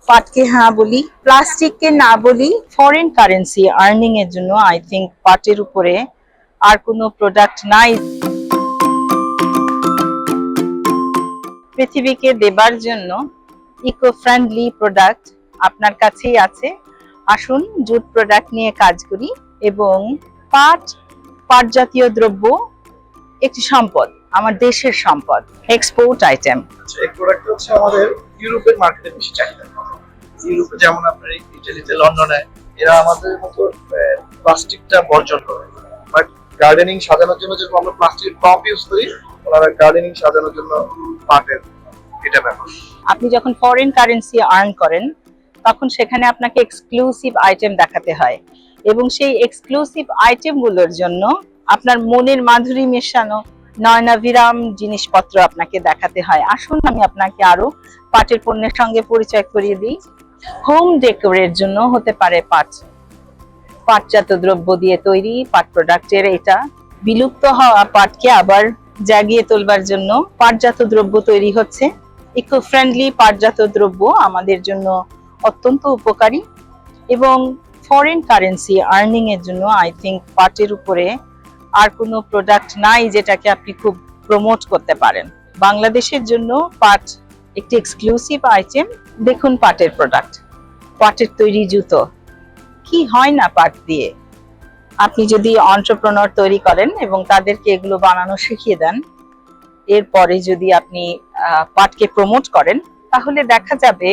পাটকে হ্যাঁ বলি, প্লাস্টিককে না বলি। ফরেন কারেন্সি আর্নিং এর জন্য আই থিঙ্ক পাটের উপরে আর কোনো প্রোডাক্ট নাই পৃথিবীকে দেবার জন্য। ইকো ফ্রেন্ডলি প্রোডাক্ট আপনার কাছেই আছে। আসুন জুট প্রোডাক্ট নিয়ে কাজ করি এবং পাট জাতীয় দ্রব্য একটি সম্পদ, আমার দেশের সম্পদ, এক্সপোর্ট আইটেম। এই প্রোডাক্ট হচ্ছে আমাদের ইউরোপের মার্কেটে বেশি চাহিদা। ইউরোপে যেমন আপনার ইটালিতে, লন্ডনে এরা আমাদের মতো প্লাস্টিকটা বর্জন করে, বাট গার্ডেনিং সাজানোর জন্য যেরকম আমরা প্লাস্টিক টপ ইউজ করি, ওনারা গার্ডেনিং সাজানোর জন্য পাটের এটা ব্যবহার। আপনি যখন ফরেন কারেন্সি আর্ন করেন তখন সেখানে আপনাকে এক্সক্লুসিভ আইটেম দেখাতে হয় এবং সেই এক্সক্লুসিভ আইটেমগুলোর জন্য আপনার মনের মাধুরী মেশানো নয়নাভিরাম জিনিসপত্র আপনাকে দেখাতে হয়। আসুন আমি আপনাকে আরো পাটের পণ্যের সঙ্গে পরিচয় করিয়ে দিই। হোম ডেকোরের জন্য হতে পারে পাটজাত দ্রব্য দিয়ে তৈরি পাট প্রোডাক্টের এটা বিলুপ্ত হওয়া পাটকে আবার জাগিয়ে তোলবার জন্য পাটজাত দ্রব্য তৈরি হচ্ছে। ইকো ফ্রেন্ডলি পাটজাত দ্রব্য আমাদের জন্য অত্যন্ত উপকারী এবং ফরেন কারেন্সি আর্নিং এর জন্য আই থিঙ্ক পাটের উপরে আর কোনো প্রোডাক্ট নাই যেটাকে আপনি খুব প্রমোট করতে পারেন। বাংলাদেশের জন্য পাট একটি এক্সক্লুসিভ আইটেম। দেখুন পাটের প্রোডাক্ট, পাটের তৈরি জুতো, কি হয় না পাট দিয়ে। আপনি যদি এন্টারপ্রেনার তৈরি করেন এবং তাদেরকে এগুলো বানানো শিখিয়ে দেন, এরপরে যদি আপনি পাটকে প্রমোট করেন, তাহলে দেখা যাবে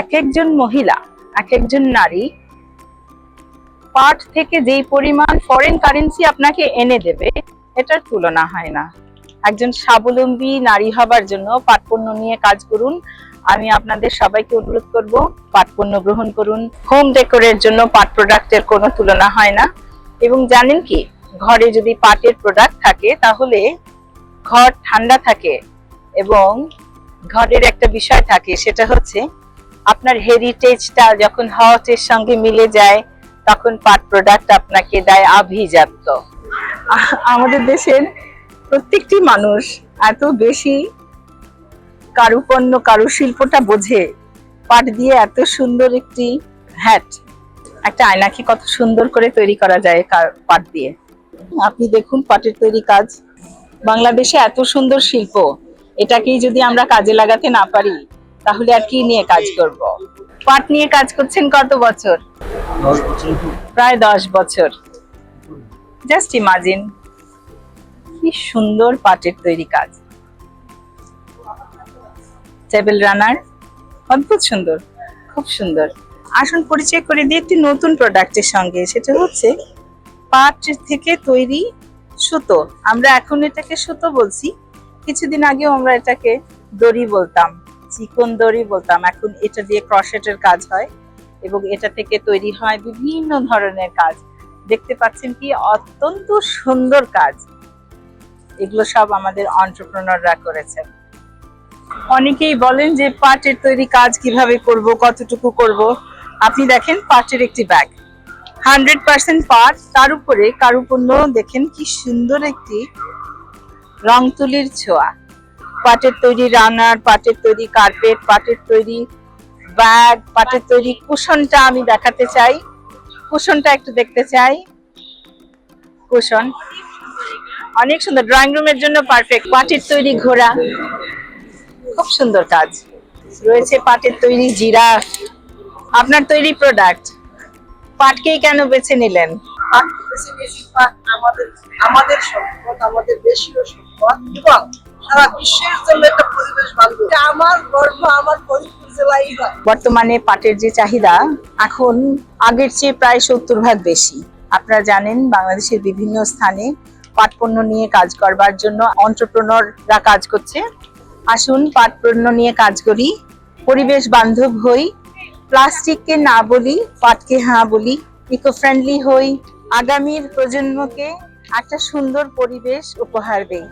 এক একজন মহিলা, এক একজন নারী পাট থেকে যেই পরিমাণ ফরেন কারেন্সি আপনাকে এনে দেবে, এটার তুলনা হয় না। একজন স্বাবলম্বী নারী হবার জন্য পাট পণ্য নিয়ে কাজ করুন। আমি আপনাদের সবাইকে অনুরোধ করব, পাট পণ্য গ্রহণ করুন। হোম ডেকোরের জন্য পাট প্রোডাক্টের কোনো তুলনা হয় না। এবং জানেন কি, ঘরে যদি পাটের প্রোডাক্ট থাকে তাহলে ঘর ঠান্ডা থাকে এবং ঘরের একটা বিষয় থাকে, সেটা হচ্ছে আপনার হেরিটেজটা যখন হটের সঙ্গে মিলে যায় তখন পাট প্রোডাক্ট আপনাকে দেয় আভিজাত্য। আমাদের দেশের প্রত্যেকটি মানুষ এত বেশি কারুপণ্য, কারুশিল্পটা বোঝে। পাট দিয়ে এত সুন্দর একটি হ্যাট, একটা আয়নাকে কত সুন্দর করে তৈরি করা যায় পাট দিয়ে। আপনি দেখুন পাটের তৈরি কাজ। বাংলাদেশে এত সুন্দর শিল্প, এটাকেই যদি আমরা কাজে লাগাতে না পারি তাহলে আর কি নিয়ে কাজ করব। পাট নিয়ে কাজ করছেন কত বছর? 10 বছর। প্রায় 10 বছর। জাস্ট ইমাজিন কি সুন্দর পাটের তৈরি কাজ। টেবিল রানার, অদ্ভুত সুন্দর, খুব সুন্দর। আসুন পরিচয় করে দিই একটি নতুন প্রোডাক্টের সঙ্গে, সেটা হচ্ছে পাট থেকে তৈরি সুতো। আমরা এখন এটাকে সুতো বলছি, কিছুদিন আগেও আমরা এটাকে দড়ি বলতাম, চিকন দড়ি বলতাম। এখন এটা দিয়ে ক্রশেটের কাজ হয় এবং এটা থেকে তৈরি হয় বিভিন্ন ধরনের কাজ। দেখতে পাচ্ছেন কি অত্যন্ত সুন্দর কাজ। এগুলো সব আমাদের এন্টারপ্রেনাররা করেছেন। অনেকেই বলেন যে পাটের তৈরি কাজ কিভাবে করব, কতটুকু করব। আপনি দেখেন পাটের একটি ব্যাগ, 100% পাট, তার উপরে কারুপণ্য দেখেন কি সুন্দর একটি রং তুলির ছোঁয়া। পাটের তৈরি রানার, পাটের তৈরি কার্পেট, পাটের তৈরি ব্যাগ, পাটের তৈরি কুশনটা আমি দেখাতে চাই। কুশনটা একটু দেখতে চাই। কুশন অনেক সুন্দর, ড্রয়িং রুমের জন্য পারফেক্ট। পাটের তৈরি ঘোড়া, খুব সুন্দর কাজ রয়েছে। পাটের তৈরি জিরাফ। আপনার তৈরি প্রোডাক্ট, পাটকেই কেন বেছে নিলেন? আমাদের সম্পদ, আমাদের দেশীয় সম্পদ এবং সারা বিশ্বের জন্য একটা পরিবেশ বান্ধব। আমার গর্ব আমার ফরিদপুর জেলায়। বর্তমানে পাটের যে চাহিদা এখন আগের চেয়ে প্রায় 70 ভাগ বেশি। আপনারা জানেন বাংলাদেশের বিভিন্ন স্থানে পাট পণ্য নিয়ে কাজ করবার জন্য এন্টারপ্রেনাররা কাজ করছে। আসুন পাট পণ্য নিয়ে কাজ করি, পরিবেশ বান্ধব হই, প্লাস্টিককে না বলি, পাটকে হ্যাঁ বলি, ইকো ফ্রেন্ডলি হই, আগামীর প্রজন্মকে একটা সুন্দর পরিবেশ উপহার দেই।